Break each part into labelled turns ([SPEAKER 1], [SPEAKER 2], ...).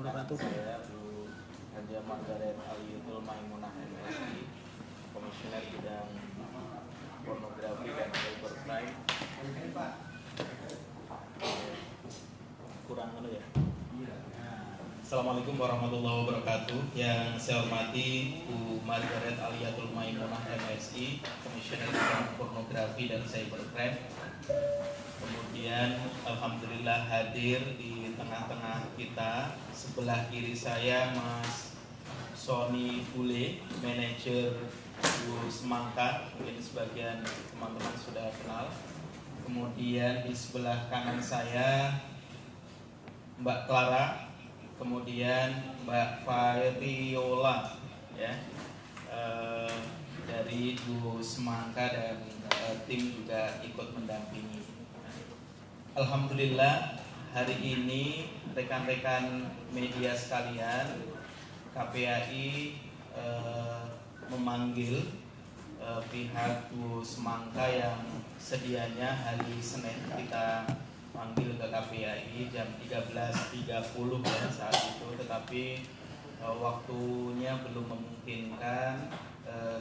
[SPEAKER 1] wabarakatuh.
[SPEAKER 2] Saya Bu Haja Margaret Aliutul Maimunah MSI, Komisioner Bidang Pornografi dan Cybercrime. Kurang ya. Assalamualaikum warahmatullahi wabarakatuh. Yang saya hormati Bu Margaret Aliutul Maimunah MSI, Komisioner Bidang Pornografi dan Cybercrime. Kemudian alhamdulillah hadir di tengah-tengah kita. Sebelah kiri saya Mas Sony Bule, manajer Bu Semangka, mungkin sebagian teman-teman sudah kenal. Kemudian di sebelah kanan saya Mbak Clara, kemudian Mbak Fariola, ya, dari Bu Semangka, dan tim juga ikut mendampingi. Alhamdulillah hari ini rekan-rekan media sekalian, KPAI memanggil pihak Bu Semangka yang sedianya hari Senin kita panggil ke KPAI jam 13.30 ya saat itu, tetapi waktunya belum memungkinkan,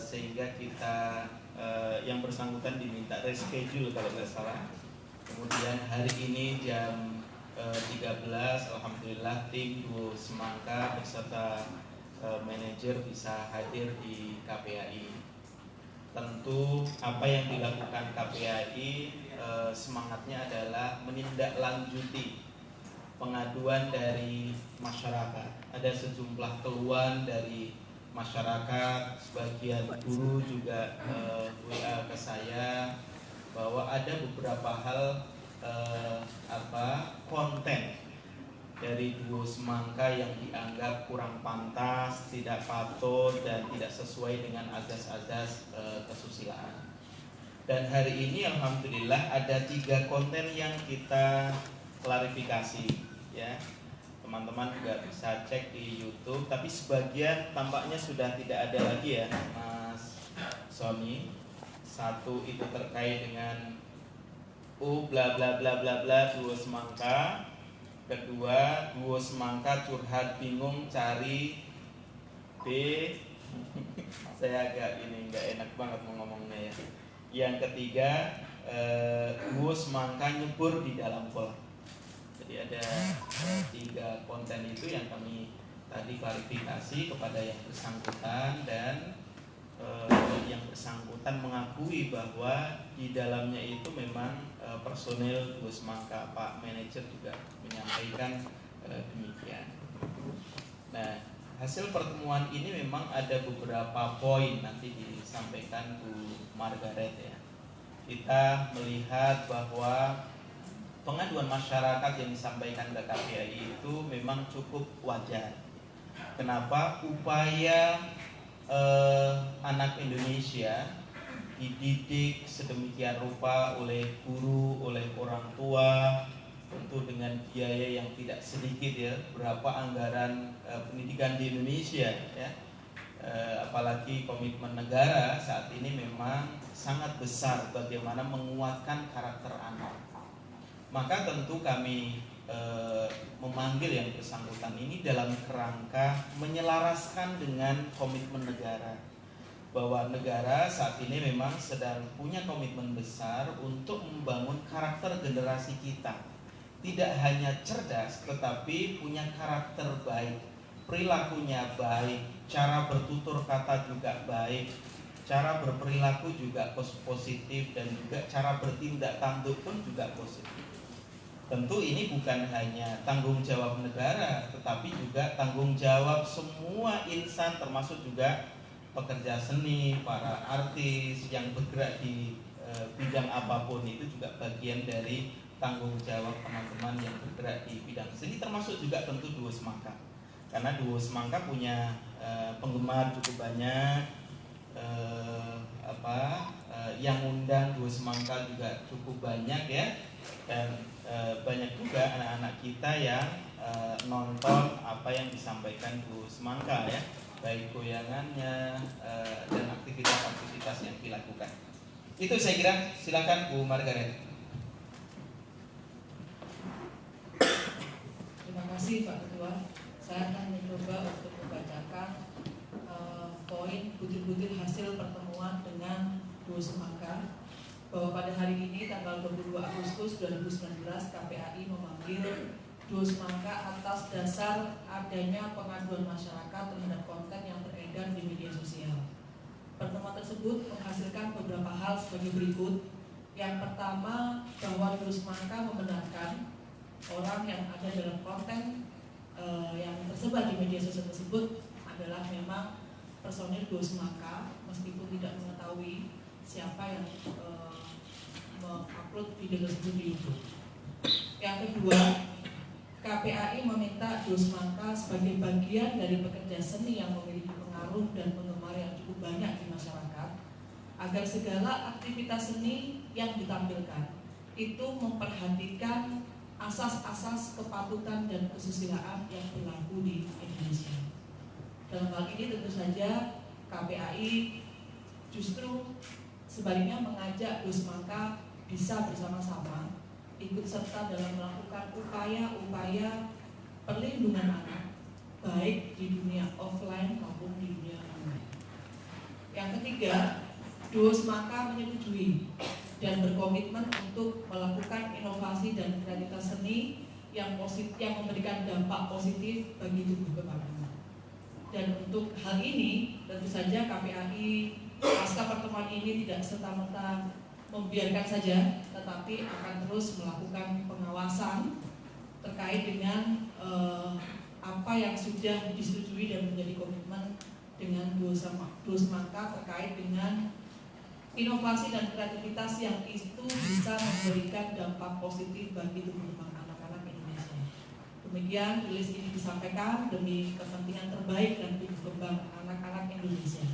[SPEAKER 2] sehingga kita yang bersangkutan diminta reschedule kalau nggak salah. Kemudian hari ini jam 13, alhamdulillah tim Bu Semangka beserta manajer bisa hadir di KPAI. Tentu apa yang dilakukan KPAI semangatnya adalah menindaklanjuti pengaduan dari masyarakat. Ada sejumlah keluhan dari masyarakat, sebagian guru juga WA ke saya bahwa ada beberapa hal konten dari Duo Semangka yang dianggap kurang pantas, tidak patut, dan tidak sesuai dengan azas-azas kesusilaan. Dan hari ini alhamdulillah ada 3 konten yang kita klarifikasi, ya. Teman-teman juga bisa cek di YouTube, tapi sebagian tampaknya sudah tidak ada lagi ya, Mas Sony. Satu itu terkait dengan bla bla bla bla bla Duo Semangka. Kedua, Duo Semangka curhat bingung cari B. Saya agak ini nggak enak banget mau ngomongnya ya. Yang ketiga, Duo Semangka nyebur di dalam kolam. Jadi ada 3 konten itu yang kami tadi klarifikasi kepada yang bersangkutan, dan yang bersangkutan mengakui bahwa di dalamnya itu memang personil Duo Semangka, Pak Manajer juga menyampaikan demikian. Nah, hasil pertemuan ini memang ada beberapa poin nanti disampaikan Bu Margaret ya. Kita melihat bahwa pengaduan masyarakat yang disampaikan ke KPAI itu memang cukup wajar. Kenapa? Upaya anak Indonesia dididik sedemikian rupa oleh guru, oleh orang tua, tentu dengan biaya yang tidak sedikit ya. Berapa anggaran pendidikan di Indonesia ya, apalagi komitmen negara saat ini memang sangat besar bagaimana menguatkan karakter anak. Maka tentu kami memanggil yang bersangkutan ini dalam kerangka menyelaraskan dengan komitmen negara, bahwa negara saat ini memang sedang punya komitmen besar untuk membangun karakter generasi kita. Tidak hanya cerdas, tetapi punya karakter baik, perilakunya baik, cara bertutur kata juga baik, cara berperilaku juga positif, dan juga cara bertindak tanduk pun juga positif. Tentu ini bukan hanya tanggung jawab negara, tetapi juga tanggung jawab semua insan, termasuk juga pekerja seni, para artis yang bergerak di bidang apapun. Itu juga bagian dari tanggung jawab teman-teman yang bergerak di bidang seni, termasuk juga tentu Duo Semangka. Karena Duo Semangka punya penggemar cukup banyak, yang undang Duo Semangka juga cukup banyak ya. Dan banyak juga anak-anak kita yang nonton apa yang disampaikan Bu Semangka ya, baik goyangannya dan aktivitas-aktivitas yang dilakukan. Itu saya kira. Silakan Bu Margaret.
[SPEAKER 3] Terima kasih Pak Ketua.
[SPEAKER 1] Saya akan mencoba untuk membacakan poin butir-butir hasil pertemuan dengan Duo Semangka, bahwa pada hari ini tanggal 22 Agustus 2019 KPAI memanggil Duo Semangka atas dasar adanya pengaduan masyarakat terhadap konten yang beredar di media sosial. Pertemuan tersebut menghasilkan beberapa hal sebagai berikut. Yang pertama, bahwa Duo Semangka membenarkan orang yang ada dalam konten yang tersebar di media sosial tersebut adalah memang personil Duo Semangka, meskipun tidak mengetahui siapa yang mengupload video tersebut di YouTube. Yang kedua, KPAI meminta Duo Semangka sebagai bagian dari pekerja seni yang memiliki pengaruh dan penggemar yang cukup banyak di masyarakat, agar segala aktivitas seni yang ditampilkan itu memperhatikan asas-asas kepatutan dan kesusilaan yang berlaku di Indonesia. Dalam hal ini tentu saja KPAI justru sebaliknya mengajak Duo Semangka bisa bersama-sama ikut serta dalam melakukan upaya-upaya perlindungan anak, baik di dunia offline maupun di dunia online. Yang ketiga, Duo Semangka menyetujui dan berkomitmen untuk melakukan inovasi dan kreativitas seni yang memberikan dampak positif bagi tubuh kepala. Dan untuk hal ini tentu saja KPAI pasca pertemuan ini tidak serta-merta membiarkan saja, tetapi akan terus melakukan pengawasan terkait dengan apa yang sudah disetujui dan menjadi komitmen dengan Duo Semangka terkait dengan inovasi dan kreativitas yang itu bisa memberikan dampak positif bagi tumbuh kembang anak-anak Indonesia. Demikian rilis ini disampaikan demi kepentingan terbaik dan tumbuh kembang anak-anak Indonesia.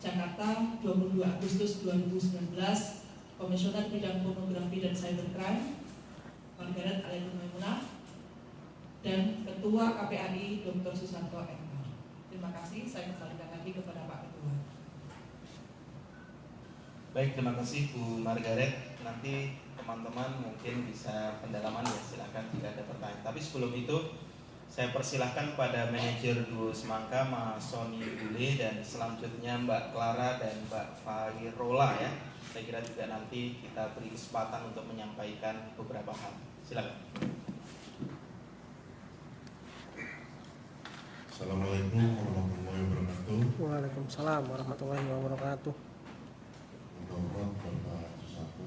[SPEAKER 1] Jakarta, 22 Agustus 2019, Komisioner Bidang Pornografi dan Cybercrime, Margaret Alaikum Maimunah, dan Ketua KPAI Dr. Susanto M. Terima kasih, saya kembalikan lagi kepada Pak Ketua.
[SPEAKER 2] Baik, terima kasih Bu Margaret. Nanti teman-teman mungkin bisa pendalaman ya, silakan jika ada pertanyaan. Tapi sebelum itu saya persilahkan pada manajer Duo Semangka Mas Sony Bule dan selanjutnya Mbak Clara dan Mbak Fairola ya. Saya kira juga nanti kita beri kesempatan untuk menyampaikan beberapa hal. Silakan.
[SPEAKER 3] Assalamualaikum warahmatullahi wabarakatuh.
[SPEAKER 4] Waalaikumsalam warahmatullahi wabarakatuh.
[SPEAKER 3] Hormat Bapak Susanto,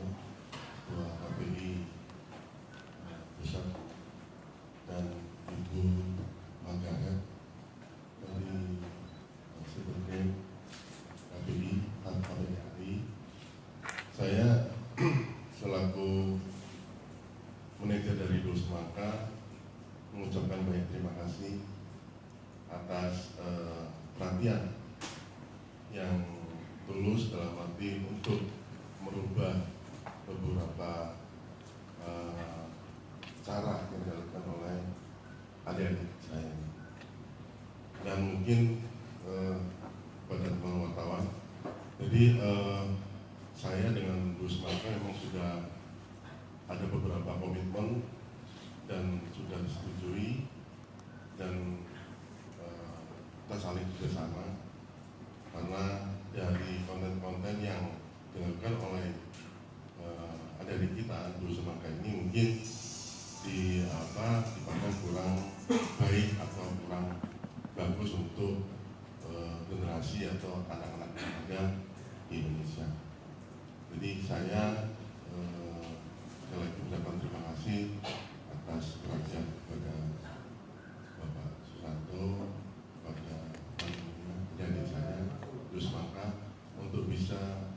[SPEAKER 3] Ketua KPI Pusat, dan Ibu Margaret dari Sekretariat KPI KPAI. Saya selaku manajer dari Duo Semangka mengucapkan banyak terima kasih atas perhatian yang tulus dalam arti untuk merubah beberapa cara yang dilakukan oleh adik-adik saya. Dan mungkin pada teman wartawan, jadi saya dengan Duo Semangka memang sudah ada beberapa komitmen dan sudah disetujui dan kita saling kerjasama karena dari konten-konten yang dilakukan oleh adik-adik kita Duo Semangka ini mungkin dipandang kurang baik atau kurang bagus untuk generasi atau anak-anak yang ada di Indonesia. Jadi saya sekali lagi mengucapkan terima kasih atas perhatian kepada Bapak Susanto, kepada adik saya Duo Semangka untuk bisa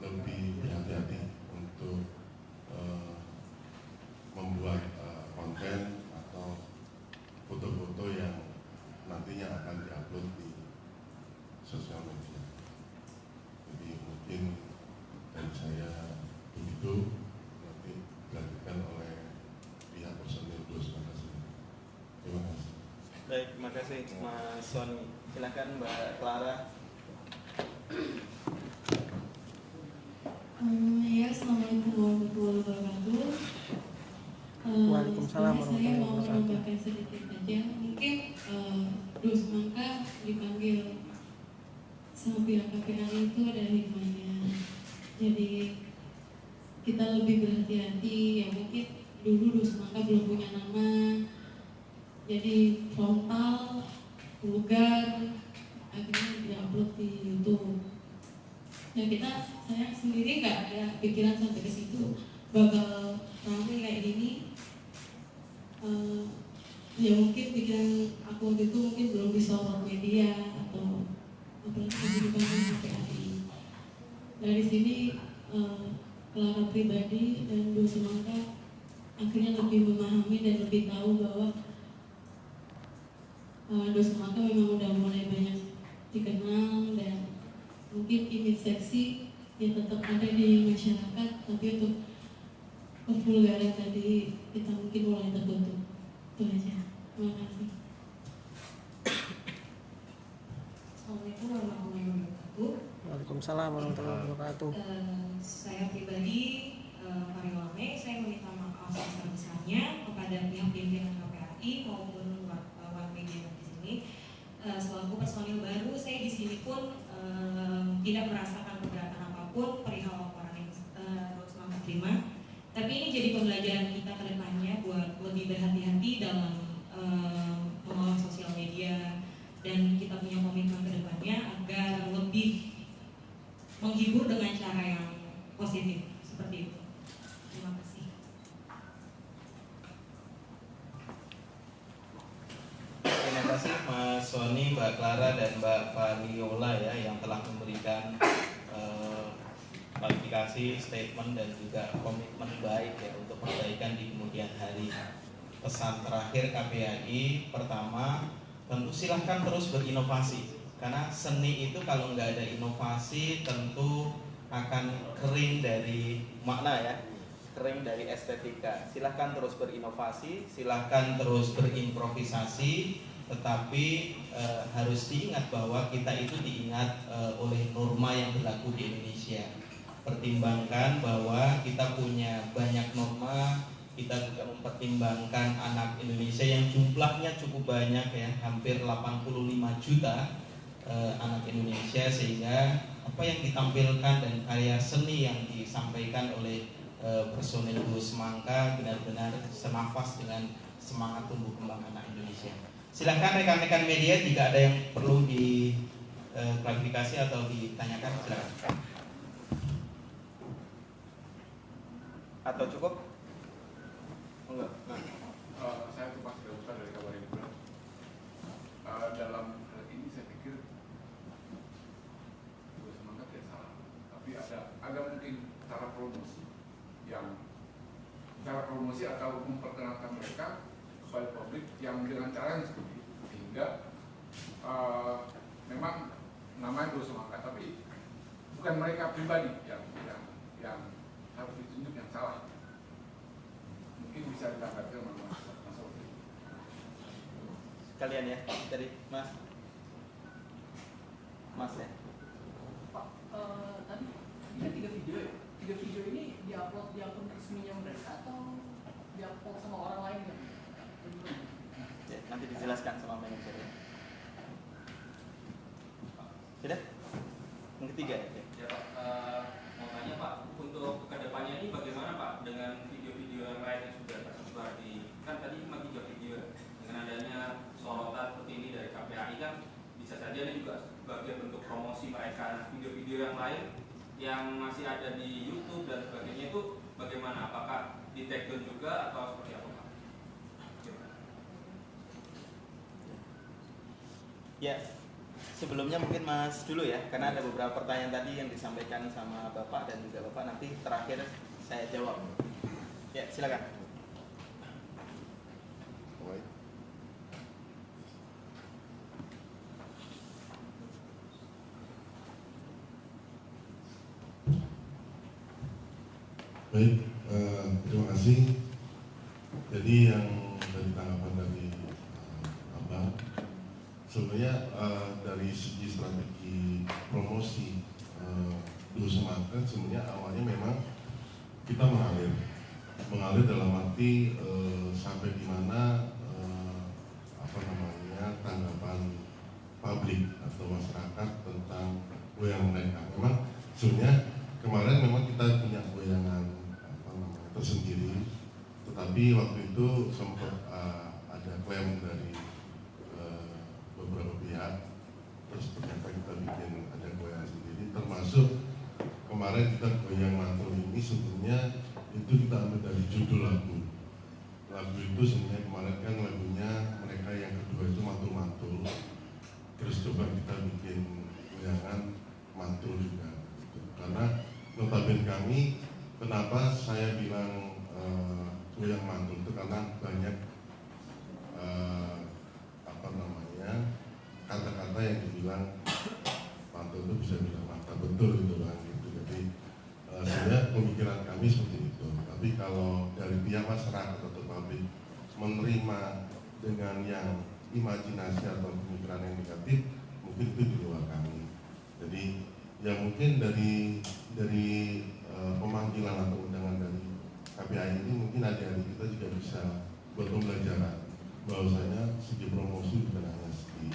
[SPEAKER 3] lebih berhati-hati untuk membuat konten atau foto-foto yang nantinya akan diupload di sosial media. Jadi mungkin dari saya begitu, nanti dilanjutkan oleh pihak personil Duo Semangka sendiri. Terima kasih.
[SPEAKER 2] Baik, terima kasih Mas Sony. Silakan Mbak Clara.
[SPEAKER 5] Ya, assalamualaikum warahmatullahi wabarakatuh.
[SPEAKER 4] Waalaikumsalam
[SPEAKER 5] Saya mau
[SPEAKER 4] warahmatullahi wabarakatuh.
[SPEAKER 5] menambahkan sedikit saja. Mungkin Duo Semangka dipanggil sama pihak KPAI itu ada hikmahnya. Jadi kita lebih berhati-hati, ya mungkin dulu Duo Semangka belum punya nama, jadi frontal, vulgar, akhirnya diupload di YouTube. Ya saya sendiri nggak ada pikiran sampai ke situ bakal ramai kayak gini. Ya mungkin pikiran aku waktu itu mungkin belum disorot media atau apalagi di KPAI. Dari sini Clara pribadi dan Duo Semangka akhirnya lebih memahami dan lebih tahu bahwa Duo Semangka memang udah mulai banyak dikenal dan mungkin image seksi yang tetap ada di masyarakat, tapi untuk kevulgaran tadi kita mungkin mulai tertutup. Itu aja. Terima kasih.
[SPEAKER 6] Assalamualaikum warahmatullahi wabarakatuh.
[SPEAKER 4] Waalaikumsalam warahmatullahi wabarakatuh.
[SPEAKER 6] Saya pribadi Mario Lame, saya meminta maaf sebesar-besarnya kepada pihak pimpinan KPAI maupun wartawan media di sini. Selaku personil baru, saya di sini pun tidak merasakan keberatan apapun perihal laporan yang Duo Semangka terima. Tapi ini jadi pembelajaran kita ke depannya buat lebih berhati-hati dalam mengolah sosial media, dan kita punya komitmen ke depannya agar lebih menghibur dengan cara yang positif seperti itu. Terima kasih.
[SPEAKER 2] Terima kasih Mas Sony, Mbak Clara, dan Mbak Vaniola ya yang telah memberikan klarifikasi, statement, dan juga komitmen baik ya untuk perbaikan di kemudian hari. Pesan terakhir KPAI pertama, tentu silahkan terus berinovasi, karena seni itu kalau nggak ada inovasi tentu akan kering dari makna ya, kering dari estetika. Silahkan terus berinovasi, silahkan terus berimprovisasi, tetapi harus diingat bahwa kita itu diingat oleh norma yang berlaku di Indonesia. Pertimbangkan bahwa kita punya banyak norma, kita juga mempertimbangkan anak Indonesia yang jumlahnya cukup banyak ya, hampir 85 juta anak Indonesia, sehingga apa yang ditampilkan dan karya seni yang disampaikan oleh personil Duo Semangka benar-benar senafas dengan semangat tumbuh kembang anak Indonesia. Silahkan rekan-rekan media jika ada yang perlu diklarifikasi atau ditanyakan, silakan. Atau cukup? Enggak.
[SPEAKER 7] Saya Tumas Gausa dari Kabar Hiburan. Dalam hal ini saya pikir Duo Semangka tidak salah, tapi ada mungkin cara promosi atau memperkenalkan mereka kepada publik yang dengan cara yang seperti itu, sehingga memang namanya Duo Semangka, tapi bukan mereka pribadi yang harus ditunjuk yang salah. Mungkin bisa ditanggapi sama masalah itu.
[SPEAKER 2] Kalian ya, dari Mas ya.
[SPEAKER 1] Pak, tadi ada 3 video ya? 3 video ini diupload di akun resminya mereka atau diupload sama orang lain ya?
[SPEAKER 2] Ya, nanti dijelaskan sama manajer ya. Sudah? Yang ketiga ya?
[SPEAKER 8] Ya Pak, mau tanya Pak, untuk kedepannya ini bagaimana Pak dengan video-video yang lain yang sudah tersebar di, kan tadi cuma 3 video, dengan adanya sorotan seperti ini dari KPAI kan bisa saja ini juga sebagai bentuk promosi mereka. Nah, video-video yang lain yang masih ada di YouTube dan sebagainya itu bagaimana? Apakah di take down juga atau seperti apa Pak?
[SPEAKER 2] Ya, sebelumnya mungkin Mas dulu ya, karena ada beberapa pertanyaan tadi yang disampaikan sama Bapak dan juga Bapak, nanti terakhir saya jawab. Ya, silakan.
[SPEAKER 3] Baik, terima kasih. Jadi yang dari tanggapan dari Abang, sebenarnya dari segi strategi promosi Duo Semangka sebenarnya awalnya memang kita mengalir dalam arti sampai di mana tanggapan publik atau masyarakat tentang goyangan mereka. Memang sebenarnya kemarin memang kita punya goyangan tersendiri, tetapi waktu itu sempat ada klaim dari beberapa pihak, terus ternyata kita bikin ada goyangan sendiri, termasuk kemarin kita goyang mantul ini sebenarnya itu kita ambil dari judul lagu. Lagu itu sebenarnya kemarin kan lagunya mereka yang kedua itu mantul-mantul, terus coba kita bikin goyangan mantul juga. Karena notabene kami, kenapa saya bilang goyang mantul itu karena banyak kata-kata yang dibilang mantul itu bisa bilang mantap betul gitu bang gitu. Jadi sebenarnya pemikiran kami seperti itu. Tapi kalau dari pihak masyarakat atau publik menerima dengan yang imajinasi atau pemikiran yang negatif, mungkin itu di luar kami. Jadi ya mungkin dari pemanggilan atau undangan dari KPAI ini mungkin adik-adik kita juga bisa buat pembelajaran bahwasanya segi promosi bukan hanya segi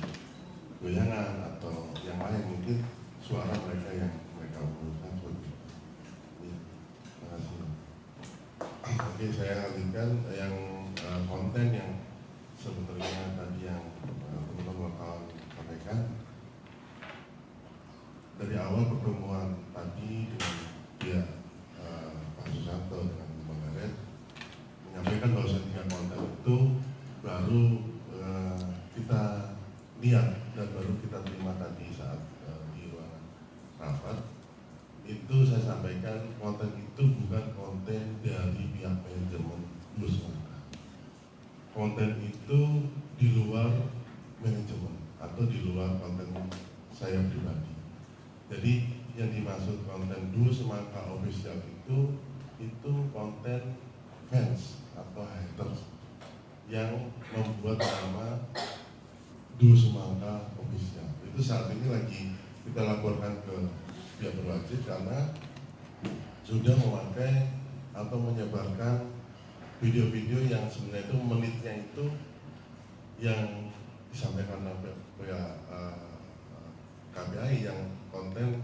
[SPEAKER 3] goyangan atau yang lain, mungkin suara mereka yang mereka umpulkan seperti itu. Terima kasih. Oke, saya alihkan yang konten yang sebenarnya tadi yang teman-teman wartawan sampaikan. Dari awal pertemuan tadi dengan dia Pak Susanto dengan Bang Garet menyampaikan bahwa 3 konten itu baru kita lihat dan baru kita terima tadi saat di ruangan rapat. Itu saya sampaikan konten itu bukan konten dari pihak manajemen Blues Semangka. Konten itu di luar manajemen atau di luar konten saya pribadi. Jadi yang dimaksud konten Blues Semangka official itu konten fans atau haters yang membuat nama Blues Semangka official. Itu saat ini lagi kita laporkan ke pihak berwajib karena sudah memakai atau menyebarkan video-video yang sebenarnya itu menitnya itu yang disampaikan oleh KPAI yang konten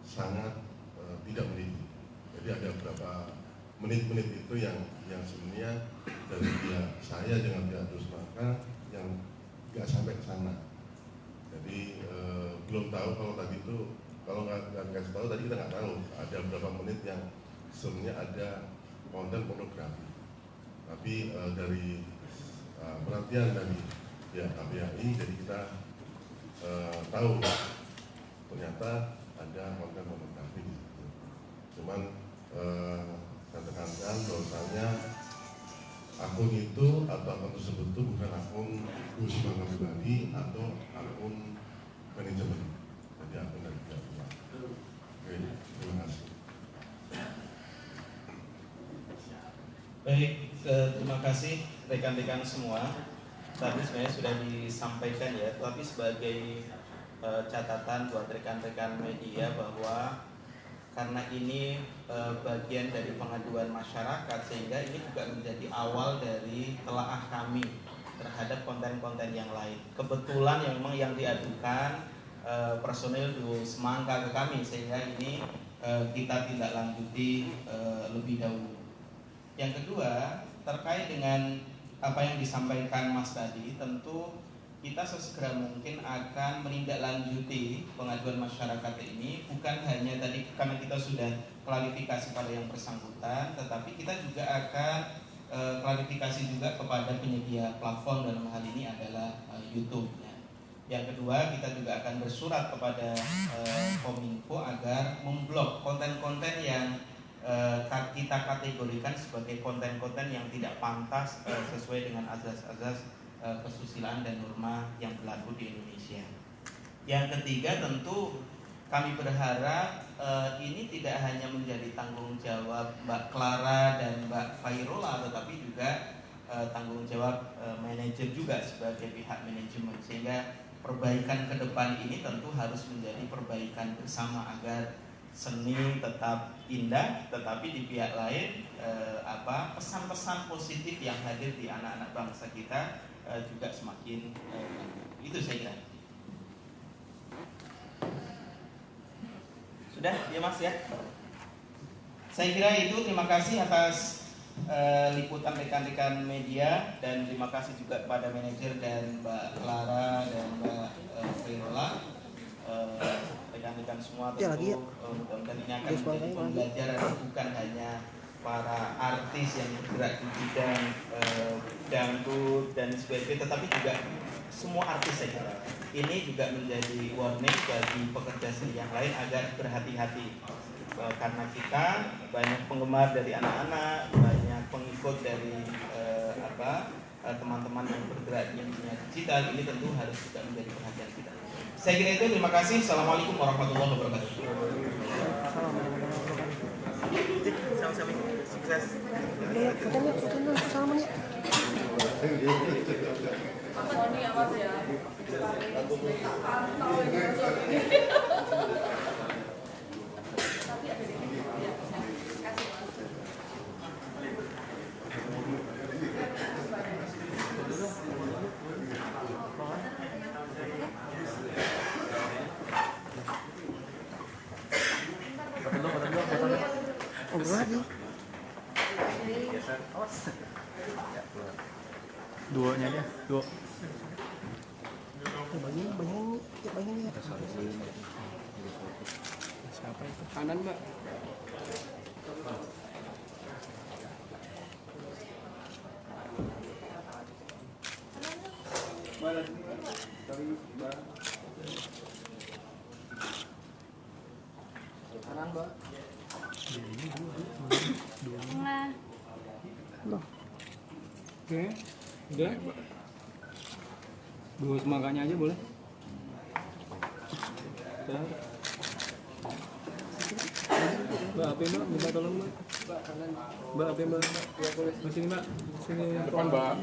[SPEAKER 3] sangat tidak menit. Jadi ada beberapa menit-menit itu yang sebenarnya dari pihak saya dengan pihak Blues Semangka yang nggak sampai ke sana. Jadi belum tahu kalau tadi itu, kalau nggak kasih tahu tadi kita nggak tahu ada beberapa menit yang sebenarnya ada konten pornografi. Tapi dari perhatian dari pihak KPAI, jadi kita tahu ternyata ada konten pornografi di situ. Cuman saya tekankan bahwasanya akun itu atau akun tersebut itu bukan akun Blues Semangka pribadi atau akun manajemen. Jadi akun dari pihak luar. Oke, terima kasih.
[SPEAKER 2] Baik, terima kasih rekan-rekan semua. Tadi sebenarnya sudah disampaikan ya, tapi sebagai catatan buat rekan-rekan media bahwa karena ini bagian dari pengaduan masyarakat, sehingga ini juga menjadi awal dari telaah kami terhadap konten-konten yang lain. Kebetulan yang memang yang diadukan personil Blues Semangka ke kami, sehingga ini kita tindak lanjuti lebih dahulu. Yang kedua, terkait dengan apa yang disampaikan Mas tadi, tentu kita sesegera mungkin akan menindaklanjuti pengaduan masyarakat ini, bukan hanya tadi karena kita sudah klarifikasi pada yang bersangkutan, tetapi kita juga akan klarifikasi juga kepada penyedia platform, dalam hal ini adalah YouTube. Yang kedua, kita juga akan bersurat kepada Kominfo agar memblok konten-konten yang kita kategorikan sebagai konten-konten yang tidak pantas sesuai dengan azas-azas kesusilaan dan norma yang berlaku di Indonesia. Yang ketiga, tentu kami berharap ini tidak hanya menjadi tanggung jawab Mbak Clara dan Mbak Khairola, tetapi juga tanggung jawab manajer juga sebagai pihak manajemen, sehingga perbaikan ke depan ini tentu harus menjadi perbaikan bersama agar seni tetap indah, tetapi di pihak lain pesan-pesan positif yang hadir di anak-anak bangsa kita juga semakin itu saya kira. Udah ya Mas ya. Saya kira itu, terima kasih atas liputan rekan-rekan media, dan terima kasih juga kepada manajer dan Mbak Clara dan Mbak Viola, rekan-rekan semua.
[SPEAKER 4] Ya, lagi ya.
[SPEAKER 2] Mudah-mudahan ini akan menjadi pembelajaran bukan hanya para artis yang bergerak di bidang dangdut dan sebagainya, tetapi juga semua artis saya kira. Ini juga menjadi warning bagi pekerja seni yang lain agar berhati-hati. Karena kita banyak penggemar dari anak-anak, banyak pengikut dari teman-teman yang bergerak di dunia digital, ini tentu harus juga menjadi perhatian kita. Saya kira itu, terima kasih. Assalamualaikum warahmatullahi wabarakatuh. Sama-sama, sukses.
[SPEAKER 4] Fotonya, salamannya.
[SPEAKER 1] Sony awas ya.
[SPEAKER 4] Lagi.
[SPEAKER 9] Duanya dia, dua.
[SPEAKER 4] Bagian ini.
[SPEAKER 9] Siapa itu? Kanan, Mbak. Kanan, Mbak.
[SPEAKER 4] Loh.
[SPEAKER 9] Oke, udah. Dua semangkanya aja boleh. Udah. Mbak, apa Mbak? Minta tolong Mbak. Mbak, apa Mbak? Sini Mbak. Sini.
[SPEAKER 7] Depan Mbak.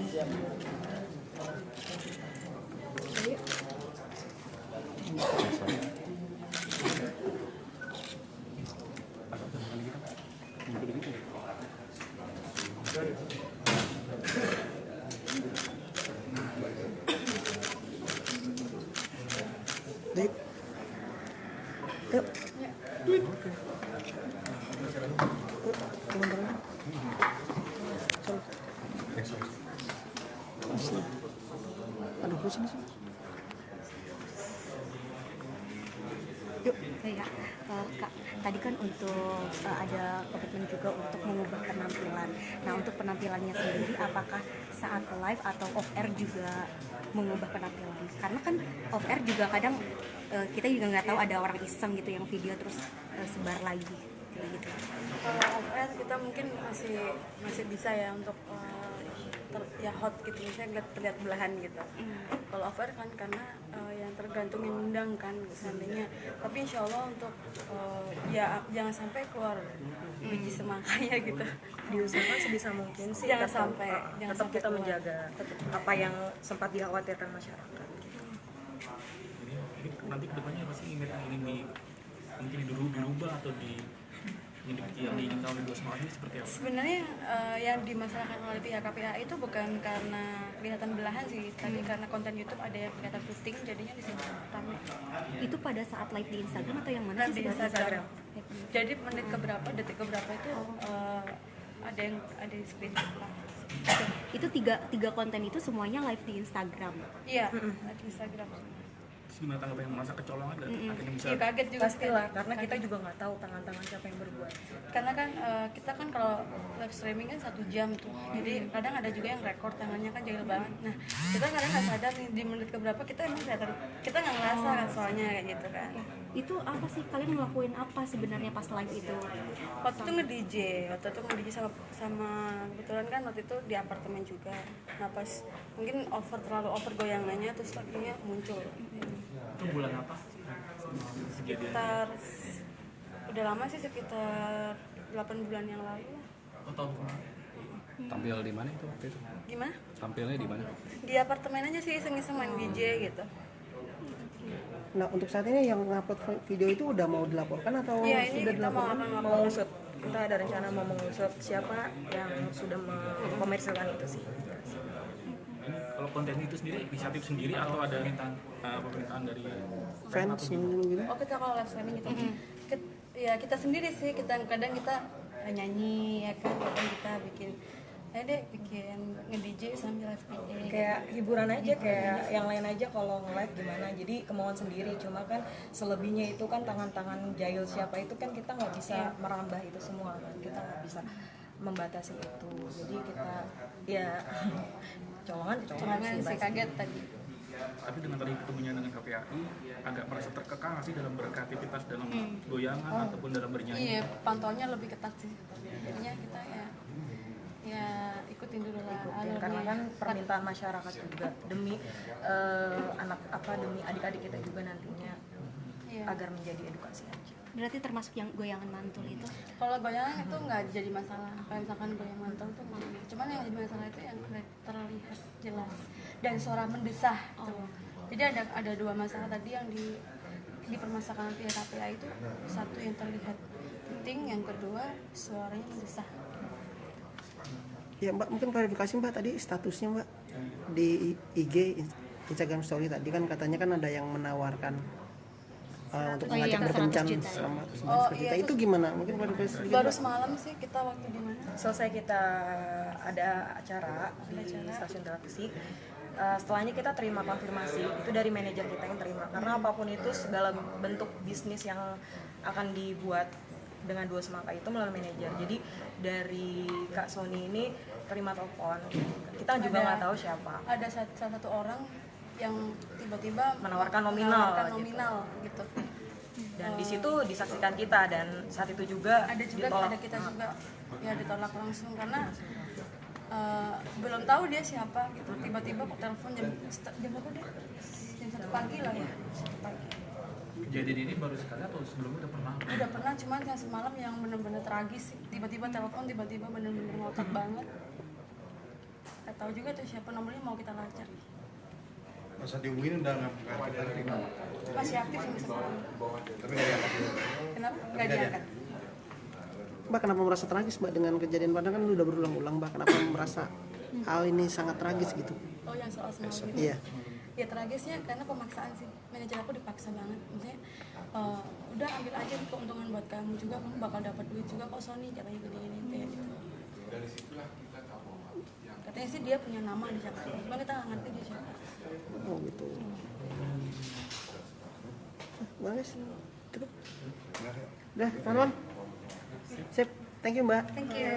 [SPEAKER 4] Yuk. Yuk. Teman-teman. Aduh, sini. Yuk.
[SPEAKER 10] Ya, Kak, tadi kan untuk ada komitmen juga untuk mengubah penampilan. Nah, untuk penampilannya sendiri, apakah saat live atau off air juga mengubah penampilan? Karena kan off air juga kadang kita juga nggak tahu, ada orang iseng gitu yang video terus sebar lagi kayak gitu.
[SPEAKER 11] Kalau off air kita mungkin masih bisa ya untuk ya hot gitu, misalnya terlihat belahan gitu. Kalau off air kan karena yang tergantung yang undang kan seandainya. Tapi insya Allah untuk ya jangan sampai keluar biji semangkanya gitu.
[SPEAKER 12] Diusahakan sebisa mungkin sih
[SPEAKER 11] jangan sampai
[SPEAKER 12] kita
[SPEAKER 11] keluar.
[SPEAKER 12] menjaga apa yang sempat dikhawatirkan masyarakat.
[SPEAKER 9] Jadi nanti kedepannya pasti ingin dirubah atau yang diinginkan oleh dua semangka ini seperti apa?
[SPEAKER 11] Sebenarnya yang dimasalahkan oleh pihak KPAI itu bukan karena kelihatan belahan sih, tapi karena konten YouTube ada yang kelihatan puting, jadinya di sini rame.
[SPEAKER 10] Itu pada saat live di Instagram atau yang mana
[SPEAKER 11] Live
[SPEAKER 10] sih
[SPEAKER 11] di
[SPEAKER 10] sebenarnya?
[SPEAKER 11] Instagram. Jadi menit keberapa, detik keberapa itu ada di screenshot lah.
[SPEAKER 10] Oke, itu tiga konten itu semuanya live di Instagram.
[SPEAKER 11] Iya, live di Instagram.
[SPEAKER 9] Terus gimana tanggapan yang merasa kecolongan dan akhirnya bisa
[SPEAKER 11] Iya, kaget juga.
[SPEAKER 12] Pastilah, karena kita juga nggak tahu tangan-tangan siapa yang berbuat.
[SPEAKER 11] Karena kan kita kan kalau live streaming kan 1 jam tuh, jadi kadang ada juga yang rekor tangannya kan jahil banget. Nah, kita kadang nggak sadar nih di menit keberapa kita emang kelihatan, kita nggak ngerasa kan soalnya kayak gitu kan.
[SPEAKER 10] Itu apa sih, kalian ngelakuin apa sebenarnya pas live itu?
[SPEAKER 11] Waktu itu nge-DJ sama kebetulan kan waktu itu di apartemen juga. Nah pas mungkin terlalu over goyangannya terus lagunya muncul.
[SPEAKER 9] itu bulan apa?
[SPEAKER 11] Sekitar udah lama sih, sekitar 8 bulan yang lalu lah.
[SPEAKER 9] Oh, tahun kemarin.
[SPEAKER 13] Tampil di mana itu waktu itu?
[SPEAKER 11] Gimana?
[SPEAKER 13] Tampilnya di mana?
[SPEAKER 11] Di apartemen aja sih, iseng-iseng main DJ gitu.
[SPEAKER 4] Nah, untuk saat ini yang ngupload video itu udah mau dilaporkan atau
[SPEAKER 11] Iya, ini
[SPEAKER 4] sudah
[SPEAKER 11] kita mau
[SPEAKER 4] dilaporkan?
[SPEAKER 11] akan
[SPEAKER 12] Mau ngusut, kita ada rencana mau mengusut siapa yang sudah mengkomersilkan itu sih.
[SPEAKER 9] Ini kalau konten itu sendiri inisiatif sendiri atau ada pemerintahan dari
[SPEAKER 4] Fans gitu?
[SPEAKER 11] Oh, kita kalau live streaming gitu. ya kita sendiri sih, kadang kita nyanyi ya kan, kadang kita bikin nge-DJ sambil live PA.
[SPEAKER 12] Kayak hiburan aja, kayak yang lain aja kalau nge-live gimana, jadi kemauan sendiri. Cuma kan selebihnya itu kan tangan-tangan jahil siapa itu kan kita nggak bisa merambah itu semua kan, kita nggak bisa membatasi itu. Jadi kita ya colongan sih
[SPEAKER 11] kaget tadi.
[SPEAKER 9] Tapi dengan tadi ketemunya dengan KPAI agak merasa terkekang nggak sih dalam beraktivitas dalam goyangan ataupun dalam bernyanyi?
[SPEAKER 11] Iya, pantauannya lebih ketat sih. Jadinya kita ya ikutin dulu lah alurnya.
[SPEAKER 12] Karena kan permintaan masyarakat juga demi demi adik-adik kita juga nantinya, agar menjadi edukasi aja.
[SPEAKER 10] Berarti termasuk yang goyangan mantul itu?
[SPEAKER 11] Kalau goyangan itu nggak jadi masalah. Kalau misalkan goyang mantul itu cuman yang jadi masalah itu yang terlihat jelas dan suara mendesah. Tuh. Jadi ada dua masalah tadi yang dipermasalahkan pihak KPAI itu. Satu yang terlihat penting, yang kedua suaranya mendesah.
[SPEAKER 4] Ya Mbak, mungkin klarifikasi Mbak, tadi statusnya Mbak di IG Instagram story tadi kan katanya kan ada yang menawarkan untuk mengajak berkencan selama 100 juta. Itu gimana? Mungkin klarifikasi sedikit.
[SPEAKER 11] Baru semalam sih kita waktu di mana?
[SPEAKER 12] Selesai kita ada acara di stasiun televisi. Setelahnya kita terima konfirmasi itu dari manajer kita yang terima, karena apapun itu segala bentuk bisnis yang akan dibuat dengan Dua Semangka itu melalui manajer. Jadi dari Kak Sony ini terima telepon, kita juga nggak tahu siapa.
[SPEAKER 11] Ada salah satu orang yang tiba-tiba
[SPEAKER 12] menawarkan nominal
[SPEAKER 11] gitu.
[SPEAKER 12] Dan di situ disaksikan kita, dan saat itu juga ditolak.
[SPEAKER 11] Ada kita juga ya ditolak langsung karena belum tahu dia siapa gitu. Tiba-tiba kok telepon jam berapa deh? Jam 1 pagi lah ya.
[SPEAKER 9] Kejadian ini baru sekali atau sebelumnya udah pernah?
[SPEAKER 11] Udah pernah, cuman yang semalam yang benar-benar tragis sih. Tiba-tiba telepon, tiba-tiba benar-benar ngotot banget. Gak tahu juga tuh siapa nomornya, mau kita lacak.
[SPEAKER 14] Masa dihubungin udah nggak terima?
[SPEAKER 11] Masih aktif sampai semalam.
[SPEAKER 14] Tapi nggak diangkat.
[SPEAKER 11] Kenapa? Nggak diangkat.
[SPEAKER 4] Mbak, kenapa merasa tragis Mbak dengan kejadian, padahal kan udah berulang-ulang Mbak, kenapa merasa hal ini sangat tragis gitu?
[SPEAKER 11] Oh, yang soal semalam itu?
[SPEAKER 4] Iya.
[SPEAKER 11] Ya tragisnya karena pemaksaan sih. Manajer aku dipaksa banget. Maksudnya udah ambil aja keuntungan buat kamu juga, kamu bakal dapat duit juga kok Sony, katanya gini-gini kayak gitu.
[SPEAKER 7] Dari situlah kita tahu
[SPEAKER 11] katanya sih dia punya nama di Jakarta, cuma kita nggak ngerti dia siapa.
[SPEAKER 4] Oh gitu. Bagus. Cukup. Udah, Marwan. Sip. Thank you Mbak.
[SPEAKER 11] Thank you.